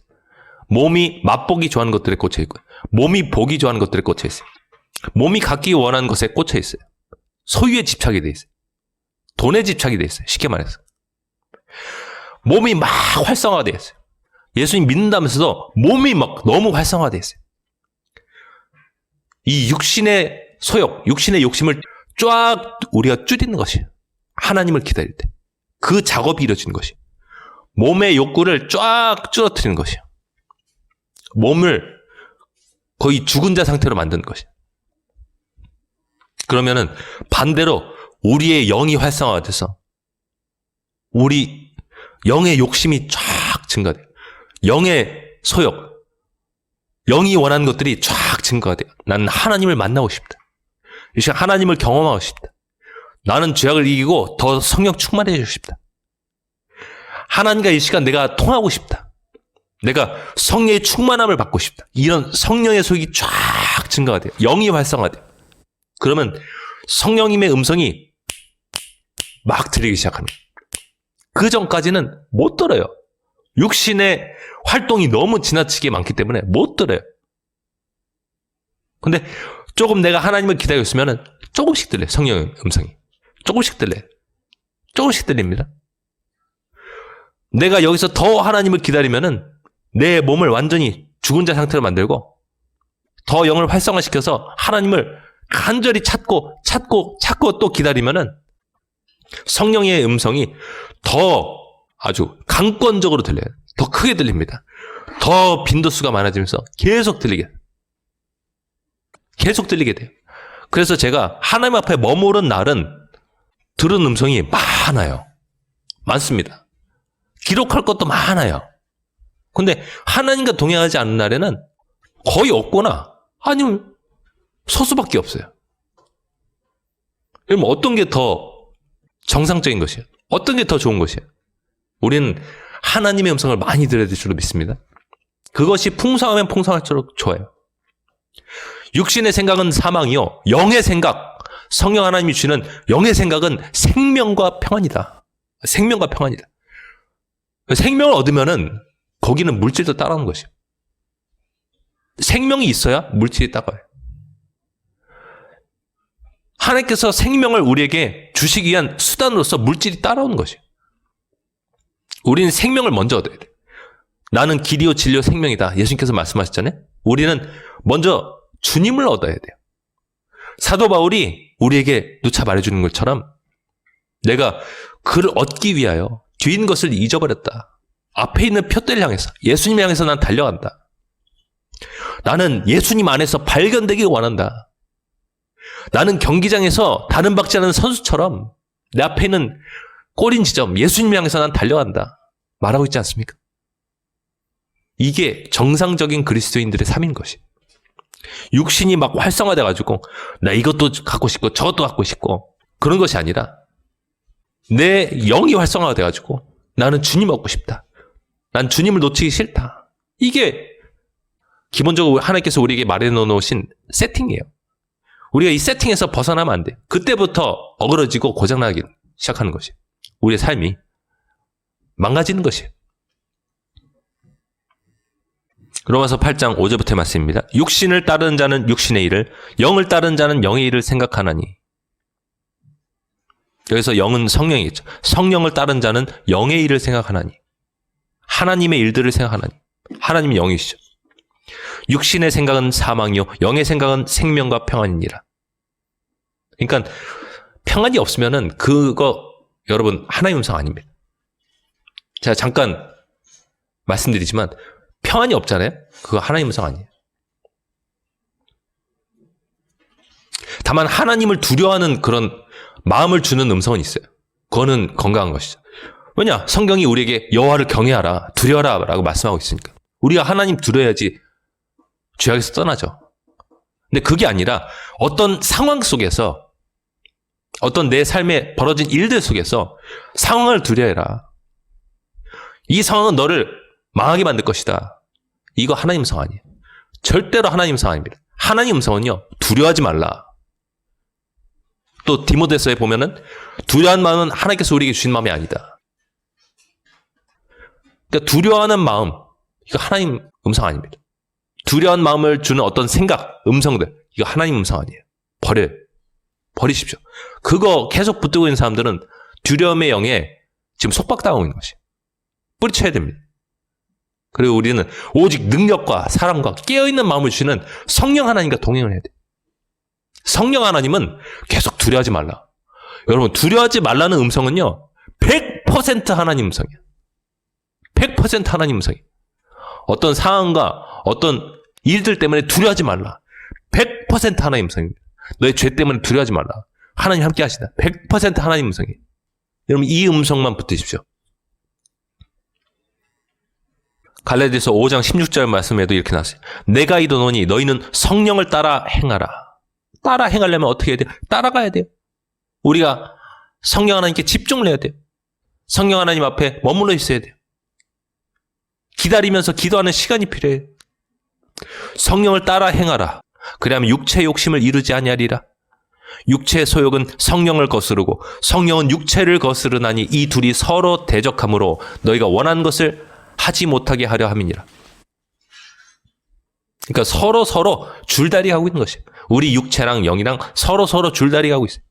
몸이 맛보기 좋아하는 것들에 꽂혀 있고요. 몸이 보기 좋아하는 것들에 꽂혀 있어요. 몸이 갖기 원하는 것에 꽂혀 있어요. 소유에 집착이 돼 있어요. 돈에 집착이 돼 있어요. 쉽게 말해서. 몸이 막 활성화되어 있어요. 예수님 믿는다면서도 몸이 막 너무 활성화되어 있어요. 이 육신의 소욕, 육신의 욕심을 쫙 우리가 줄이는 것이에요. 하나님을 기다릴 때. 그 작업이 이루어지는 것이에요. 몸의 욕구를 쫙 줄어뜨리는 것이에요. 몸을 거의 죽은 자 상태로 만드는 것이에요. 그러면은 반대로 우리의 영이 활성화돼서 우리 영의 욕심이 쫙 증가돼요. 영의 소욕, 영이 원하는 것들이 쫙 증가가 돼요. 나는 하나님을 만나고 싶다. 이 시간 하나님을 경험하고 싶다. 나는 죄악을 이기고 더 성령 충만해지고 싶다. 하나님과 이 시간 내가 통하고 싶다. 내가 성령의 충만함을 받고 싶다. 이런 성령의 소욕이 쫙 증가가 돼요. 영이 활성화돼요. 그러면 성령님의 음성이 막 들리기 시작하는 거예요. 그 전까지는 못 들어요. 육신의 활동이 너무 지나치게 많기 때문에 못 들어요. 근데 조금 내가 하나님을 기다리고 있으면 조금씩 들려요. 성령의 음성이. 조금씩 들려요. 조금씩 들립니다. 내가 여기서 더 하나님을 기다리면은 내 몸을 완전히 죽은 자 상태로 만들고 더 영을 활성화시켜서 하나님을 간절히 찾고 또 기다리면은 성령의 음성이 더 아주 강권적으로 들려요. 더 크게 들립니다. 더 빈도수가 많아지면서 계속 들리게 돼요. 그래서 제가 하나님 앞에 머무른 날은 들은 음성이 많습니다. 기록할 것도 많아요. 근데 하나님과 동행하지 않는 날에는 거의 없거나 아니면 소수밖에 없어요. 그럼 어떤 게 더 정상적인 것이에요? 어떤 게 더 좋은 것이에요? 우리는 하나님의 음성을 많이 들어야 될 줄로 믿습니다. 그것이 풍성하면 풍성할수록 좋아요. 육신의 생각은 사망이요. 영의 생각, 성령 하나님이 주시는 영의 생각은 생명과 평안이다. 생명과 평안이다. 생명을 얻으면은 거기는 물질도 따라오는 것이에요. 생명이 있어야 물질이 따라와요. 하나님께서 생명을 우리에게 주시기 위한 수단으로서 물질이 따라오는 것이에요. 우리는 생명을 먼저 얻어야 돼요. 나는 길이요 진리요 생명이다. 예수님께서 말씀하셨잖아요. 우리는 먼저 주님을 얻어야 돼요. 사도 바울이 우리에게 누차 말해주는 것처럼 내가 그를 얻기 위하여 뒤에 있는 것을 잊어버렸다. 앞에 있는 표대를 향해서 예수님 향해서 난 달려간다. 나는 예수님 안에서 발견되기 원한다. 나는 경기장에서 다른 박지 않은 선수처럼 내 앞에 있는 꼬린 지점 예수님 향해서 난 달려간다. 말하고 있지 않습니까? 이게 정상적인 그리스도인들의 삶인 것이. 육신이 막 활성화돼가지고 나 이것도 갖고 싶고 저것도 갖고 싶고 그런 것이 아니라 내 영이 활성화가 돼가지고 나는 주님 얻고 싶다. 난 주님을 놓치기 싫다. 이게 기본적으로 하나님께서 우리에게 말해놓으신 놓으신 세팅이에요. 우리가 이 세팅에서 벗어나면 안 돼. 그때부터 어그러지고 고장나기 시작하는 것이. 우리의 삶이 망가지는 것이에요. 로마서 8장 5절부터의 말씀입니다. 육신을 따르는 자는 육신의 일을, 영을 따르는 자는 영의 일을 생각하나니. 여기서 영은 성령이겠죠. 성령을 따른 자는 영의 일을 생각하나니. 하나님의 일들을 생각하나니. 하나님이 영이시죠. 육신의 생각은 사망이요 영의 생각은 생명과 평안이니라. 그러니까 평안이 없으면은 그거 여러분 하나님의 음성 아닙니다. 제가 잠깐 말씀드리지만 평안이 없잖아요. 그거 하나님의 음성 아니에요. 다만 하나님을 두려워하는 그런 마음을 주는 음성은 있어요. 그거는 건강한 것이죠. 왜냐? 성경이 우리에게 여호와를 경외하라, 두려워라 라고 말씀하고 있으니까. 우리가 하나님 두려워야지 죄악에서 떠나죠. 근데 그게 아니라 어떤 상황 속에서 어떤 내 삶에 벌어진 일들 속에서 상황을 두려워해라. 이 상황은 너를 망하게 만들 것이다. 이거 하나님 음성 아니에요. 절대로 하나님 음성 아닙니다. 하나님 음성은요. 두려워하지 말라. 또 디모데서에 보면은 두려워하는 마음은 하나님께서 우리에게 주신 마음이 아니다. 그러니까 두려워하는 마음, 이거 하나님 음성 아닙니다. 두려운 마음을 주는 어떤 생각, 음성들, 이거 하나님 음성 아니에요. 버리십시오. 그거 계속 붙들고 있는 사람들은 두려움의 영에 지금 속박당하고 있는 것이에요. 뿌리쳐야 됩니다. 그리고 우리는 오직 능력과 사랑과 깨어있는 마음을 주시는 성령 하나님과 동행을 해야 돼요. 성령 하나님은 계속 두려워하지 말라. 여러분, 두려워하지 말라는 음성은요, 100% 하나님 음성이에요. 100% 하나님 음성이에요. 어떤 상황과 어떤 일들 때문에 두려워하지 말라. 100% 하나님 음성입니다. 너의 죄 때문에 두려워하지 말라. 하나님 함께 하시다. 100% 하나님 음성이에요. 여러분, 이 음성만 붙드십시오. 갈라디아서 5장 16절 말씀에도 이렇게 나왔어요. 내가 이르노니 너희는 성령을 따라 행하라. 따라 행하려면 어떻게 해야 돼요? 따라가야 돼요. 우리가 성령 하나님께 집중을 해야 돼요. 성령 하나님 앞에 머물러 있어야 돼요. 기다리면서 기도하는 시간이 필요해요. 성령을 따라 행하라. 그리하면 육체의 욕심을 이루지 아니하리라. 육체의 소욕은 성령을 거스르고 성령은 육체를 거스르나니 이 둘이 서로 대적하므로 너희가 원하는 것을 하지 못하게 하려 함이니라. 그러니까 서로 줄다리 하고 있는 것이에요. 우리 육체랑 영이랑 서로 줄다리 하고 있어요.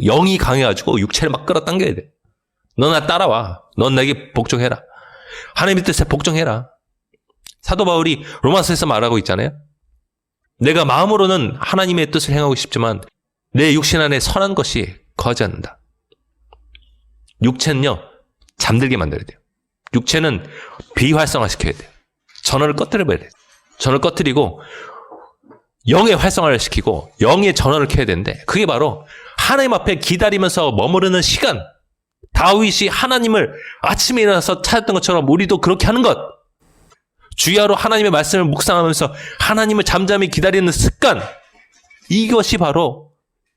영이 강해가지고 육체를 막 끌어당겨야 돼. 너 나 따라와. 넌 나에게 복종해라. 하나님의 뜻에 복종해라. 사도 바울이 로마서에서 말하고 있잖아요. 내가 마음으로는 하나님의 뜻을 행하고 싶지만 내 육신 안에 선한 것이 거하지 않는다. 육체는요, 잠들게 만들어야 돼요. 육체는 비활성화시켜야 돼요. 전원을 꺼뜨려버려야 돼요. 전원을 꺼뜨리고 영의 활성화를 시키고 영의 전원을 켜야 되는데 그게 바로 하나님 앞에 기다리면서 머무르는 시간. 다윗이 하나님을 아침에 일어나서 찾았던 것처럼 우리도 그렇게 하는 것. 주야로 하나님의 말씀을 묵상하면서 하나님을 잠잠히 기다리는 습관. 이것이 바로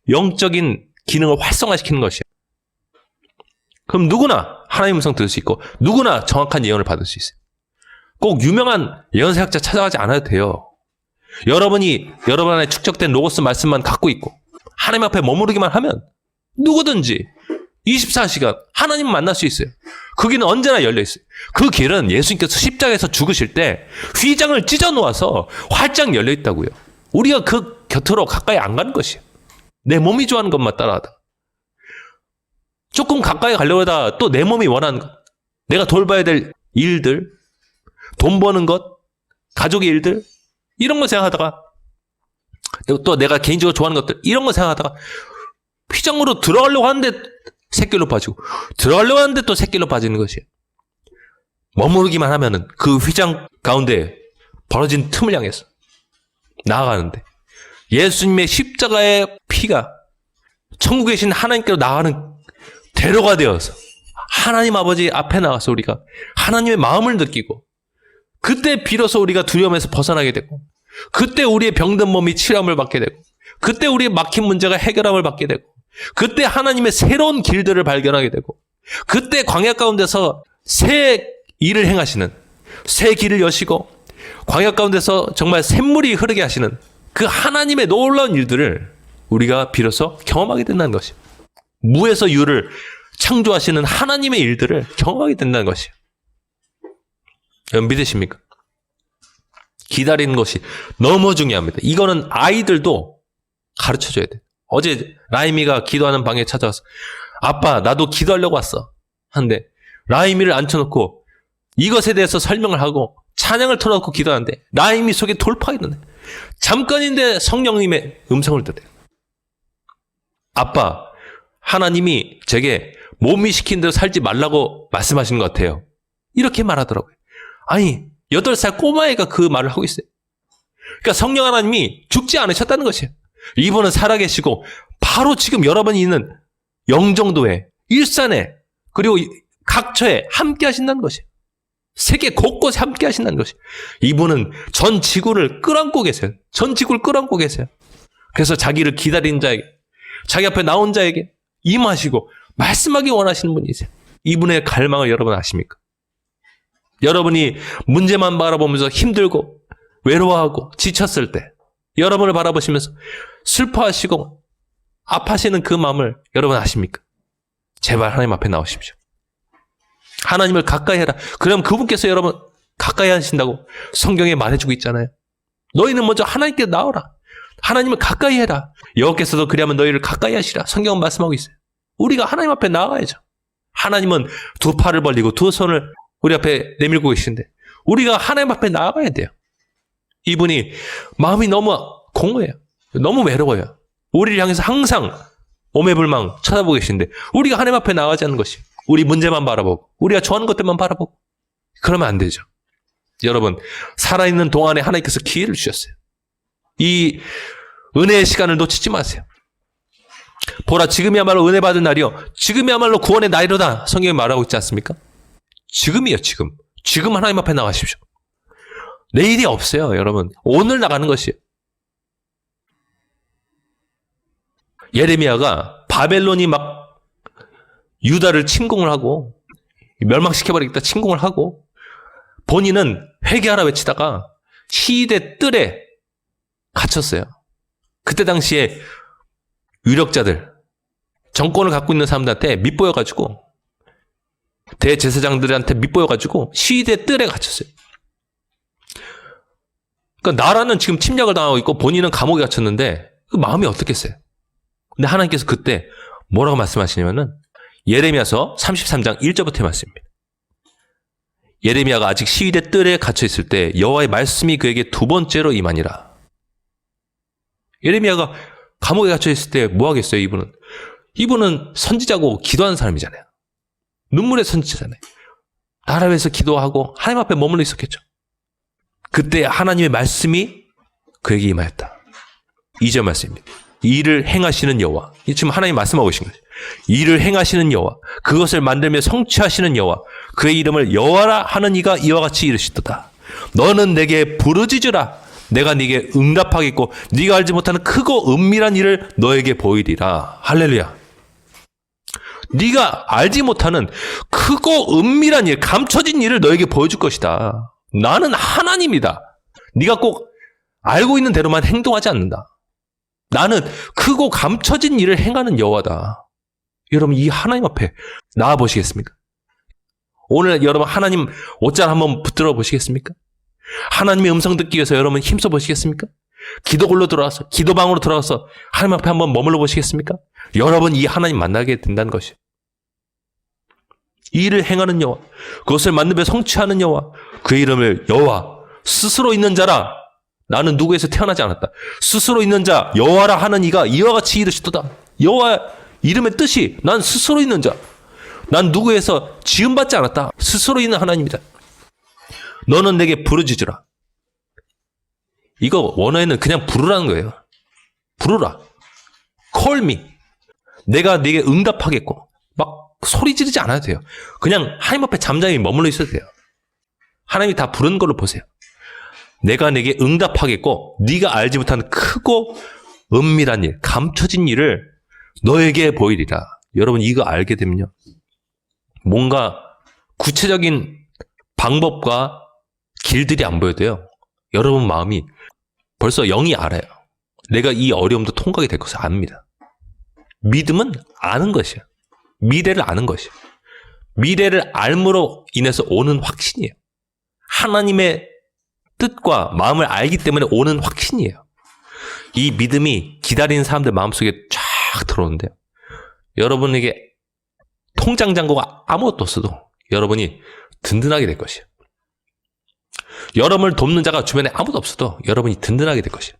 영적인 기능을 활성화시키는 것이에요. 그럼 누구나 하나님의 음성 들을 수 있고 누구나 정확한 예언을 받을 수 있어요. 꼭 유명한 예언사역자 찾아가지 않아도 돼요. 여러분이 여러분 안에 축적된 로고스 말씀만 갖고 있고 하나님 앞에 머무르기만 하면 누구든지 24시간 하나님 만날 수 있어요. 그 길은 언제나 열려 있어요. 그 길은 예수님께서 십자가에서 죽으실 때 휘장을 찢어 놓아서 활짝 열려 있다고요. 우리가 그 곁으로 가까이 안 가는 것이에요. 내 몸이 좋아하는 것만 따라하다. 조금 가까이 가려고 하다가 또 내 몸이 원하는 것, 내가 돌봐야 될 일들, 돈 버는 것, 가족의 일들, 이런 거 생각하다가 또 내가 개인적으로 좋아하는 것들, 이런 거 생각하다가 휘장으로 들어가려고 하는데 샛길로 빠지고 들어가려고 하는데 또 샛길로 빠지는 것이에요. 머무르기만 하면은 그 휘장 가운데 벌어진 틈을 향해서 나아가는데 예수님의 십자가의 피가 천국에 계신 하나님께로 나가는 대로가 되어서 하나님 아버지 앞에 나가서 우리가 하나님의 마음을 느끼고 그때 비로소 우리가 두려움에서 벗어나게 되고 그때 우리의 병든 몸이 치료함을 받게 되고 그때 우리의 막힌 문제가 해결함을 받게 되고 그때 하나님의 새로운 길들을 발견하게 되고 그때 광야 가운데서 새 일을 행하시는 새 길을 여시고 광야 가운데서 정말 샘물이 흐르게 하시는 그 하나님의 놀라운 일들을 우리가 비로소 경험하게 된다는 것이에요. 무에서 유를 창조하시는 하나님의 일들을 경험하게 된다는 것이에요. 여러분 믿으십니까? 기다리는 것이 너무 중요합니다. 이거는 아이들도 가르쳐줘야 돼요. 어제 라임이가 기도하는 방에 찾아와서 아빠 나도 기도하려고 왔어 하는데 라임이를 앉혀놓고 이것에 대해서 설명을 하고 찬양을 틀어놓고 기도하는데 라임이 속에 돌파가 있는데 잠깐인데 성령님의 음성을 들어요. 아빠 하나님이 제게 몸이 시킨 대로 살지 말라고 말씀하시는 것 같아요. 이렇게 말하더라고요. 아니 8살 꼬마애가 그 말을 하고 있어요. 그러니까 성령 하나님이 죽지 않으셨다는 것이에요. 이분은 살아계시고 바로 지금 여러분이 있는 영종도에 일산에 그리고 각처에 함께 하신다는 것이에요. 세계 곳곳에 함께 하신다는 것이에요. 이분은 전 지구를 끌어안고 계세요. 전 지구를 끌어안고 계세요. 그래서 자기를 기다리는 자에게 자기 앞에 나온 자에게 임하시고 말씀하기 원하시는 분이세요. 이분의 갈망을 여러분 아십니까? 여러분이 문제만 바라보면서 힘들고 외로워하고 지쳤을 때 여러분을 바라보시면서 슬퍼하시고 아파하시는 그 마음을 여러분 아십니까? 제발 하나님 앞에 나오십시오. 하나님을 가까이 해라. 그럼 그분께서 여러분 가까이 하신다고 성경에 말해주고 있잖아요. 너희는 먼저 하나님께 나오라. 하나님을 가까이 해라. 여호와께서도 그리하면 너희를 가까이 하시라. 성경은 말씀하고 있어요. 우리가 하나님 앞에 나가야죠. 하나님은 두 팔을 벌리고 두 손을 우리 앞에 내밀고 계신데 우리가 하나님 앞에 나가야 돼요. 이분이 마음이 너무 공허해요. 너무 외로워요. 우리를 향해서 항상 오매불망 쳐다보고 계신데 우리가 하나님 앞에 나가지 않는 것이 우리 문제만 바라보고 우리가 좋아하는 것들만 바라보고 그러면 안 되죠. 여러분 살아있는 동안에 하나님께서 기회를 주셨어요. 이 은혜의 시간을 놓치지 마세요. 보라 지금이야말로 은혜 받은 날이요 지금이야말로 구원의 날이로다 성경이 말하고 있지 않습니까? 지금이에요. 지금 하나님 앞에 나가십시오. 내일이 없어요. 여러분 오늘 나가는 것이에요. 예레미야가 바벨론이 막 유다를 침공을 하고 멸망시켜버리겠다 침공을 하고 본인은 회개하라 외치다가 시위대 뜰에 갇혔어요. 그때 당시에 유력자들, 정권을 갖고 있는 사람들한테 밑보여가지고 대제사장들한테 밑보여가지고 시위대 뜰에 갇혔어요. 그러니까 나라는 지금 침략을 당하고 있고 본인은 감옥에 갇혔는데 그 마음이 어떻겠어요? 근데 하나님께서 그때 뭐라고 말씀하시냐면은 예레미야서 33장 1절부터의 말씀입니다. 예레미야가 아직 시위대 뜰에 갇혀 있을 때 여호와의 말씀이 그에게 두 번째로 임하니라. 예레미야가 감옥에 갇혀 있을 때 뭐 하겠어요? 이분은 선지자고 기도하는 사람이잖아요. 눈물의 선지자잖아요. 나라 위해서 기도하고 하나님 앞에 머물러 있었겠죠. 그때 하나님의 말씀이 그에게 임하였다. 2절 말씀입니다. 이를 행하시는 여호와. 지금 하나님 말씀하고 계신 거죠. 이를 행하시는 여호와, 그것을 만들며 성취하시는 여호와, 그의 이름을 여호와라 하는 이가 이와 같이 이르시도다. 너는 내게 부르짖으라. 내가 네게 응답하겠고 네가 알지 못하는 크고 은밀한 일을 너에게 보이리라. 할렐루야. 네가 알지 못하는 크고 은밀한 일, 감춰진 일을 너에게 보여줄 것이다. 나는 하나님이다. 네가 꼭 알고 있는 대로만 행동하지 않는다. 나는 크고 감춰진 일을 행하는 여호와다. 여러분 이 하나님 앞에 나와 보시겠습니까? 오늘 여러분 하나님 옷잘 한번 붙들어 보시겠습니까? 하나님의 음성 듣기 위해서 여러분 힘써 보시겠습니까? 기도골로 들어가서 기도방으로 들어가서 하나님 앞에 한번 머물러 보시겠습니까? 여러분 이 하나님 만나게 된다는 것이에요. 이 일을 행하는 여호와, 그것을 만들며 성취하는 여호와, 그의 이름을 여호와 스스로 있는 자라. 나는 누구에서 태어나지 않았다. 스스로 있는 자 여호와라 하는 이가 이와 같이 이르시도다. 여호와 이름의 뜻이 난 스스로 있는 자. 난 누구에서 지음받지 않았다. 스스로 있는 하나님이다. 너는 내게 부르짖으라. 이거 원어에는 그냥 부르라는 거예요. 부르라. Call me. 내가 네게 응답하겠고 막 소리 지르지 않아도 돼요. 그냥 하나님 앞에 잠잠히 머물러 있어도 돼요. 하나님이 다 부르는 걸로 보세요. 내가 네게 응답하겠고 네가 알지 못하는 크고 은밀한 일, 감춰진 일을 너에게 보이리라. 여러분 이거 알게 되면요. 뭔가 구체적인 방법과 길들이 안 보여도요. 여러분 마음이 벌써 영이 알아요. 내가 이 어려움도 통과하게 될 것을 압니다. 믿음은 아는 것이에요. 미래를 아는 것이에요. 미래를 알므로 인해서 오는 확신이에요. 하나님의 뜻과 마음을 알기 때문에 오는 확신이에요. 이 믿음이 기다리는 사람들 마음속에 쫙 들어오는데요. 여러분에게 통장 잔고가 아무것도 없어도 여러분이 든든하게 될 것이에요. 여러분을 돕는 자가 주변에 아무도 없어도 여러분이 든든하게 될 것이에요.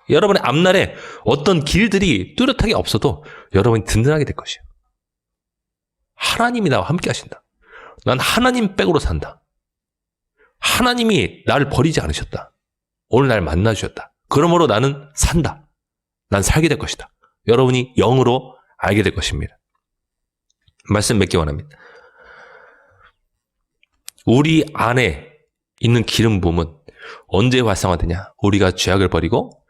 여러분의 앞날에 어떤 길들이 뚜렷하게 없어도 여러분이 든든하게 될 것이에요. 하나님이 나와 함께 하신다. 난 하나님 백으로 산다. 하나님이 나를 버리지 않으셨다. 오늘 날 만나주셨다. 그러므로 나는 산다. 난 살게 될 것이다. 여러분이 영으로 알게 될 것입니다. 말씀 맺기 원합니다. 우리 안에 있는 기름 부음은 언제 활성화되냐? 우리가 죄악을 버리고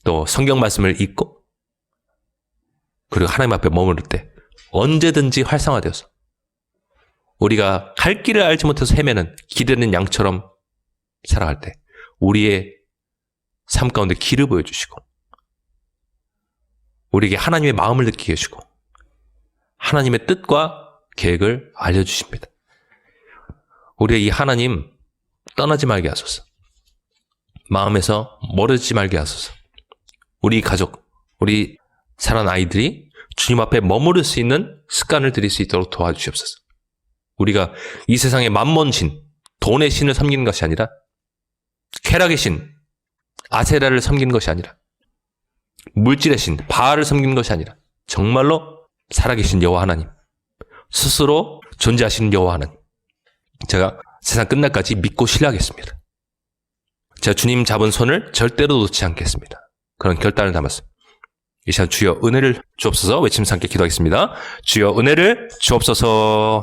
또 성경 말씀을 읽고 그리고 하나님 앞에 머무를 때 언제든지 활성화되어서 우리가 갈 길을 알지 못해서 헤매는 기대는 양처럼 살아갈 때 우리의 삶 가운데 길을 보여주시고 우리에게 하나님의 마음을 느끼게 해주고 하나님의 뜻과 계획을 알려주십니다. 우리의 이 하나님 떠나지 말게 하소서. 마음에서 멀어지지 말게 하소서. 우리 가족, 우리 사랑하는 아이들이 주님 앞에 머무를 수 있는 습관을 들일 수 있도록 도와주시옵소서. 우리가 이 세상의 만몬신, 돈의 신을 섬기는 것이 아니라 쾌락의 신, 아세라를 섬기는 것이 아니라 물질의 신, 바알을 섬기는 것이 아니라 정말로 살아계신 여호와 하나님, 스스로 존재하시는 여호와 하나님, 제가 세상 끝날까지 믿고 신뢰하겠습니다. 제가 주님 잡은 손을 절대로 놓지 않겠습니다. 그런 결단을 담았습니다. 이 시간 주여 은혜를 주옵소서 외치면서 함께 기도하겠습니다. 주여 은혜를 주옵소서.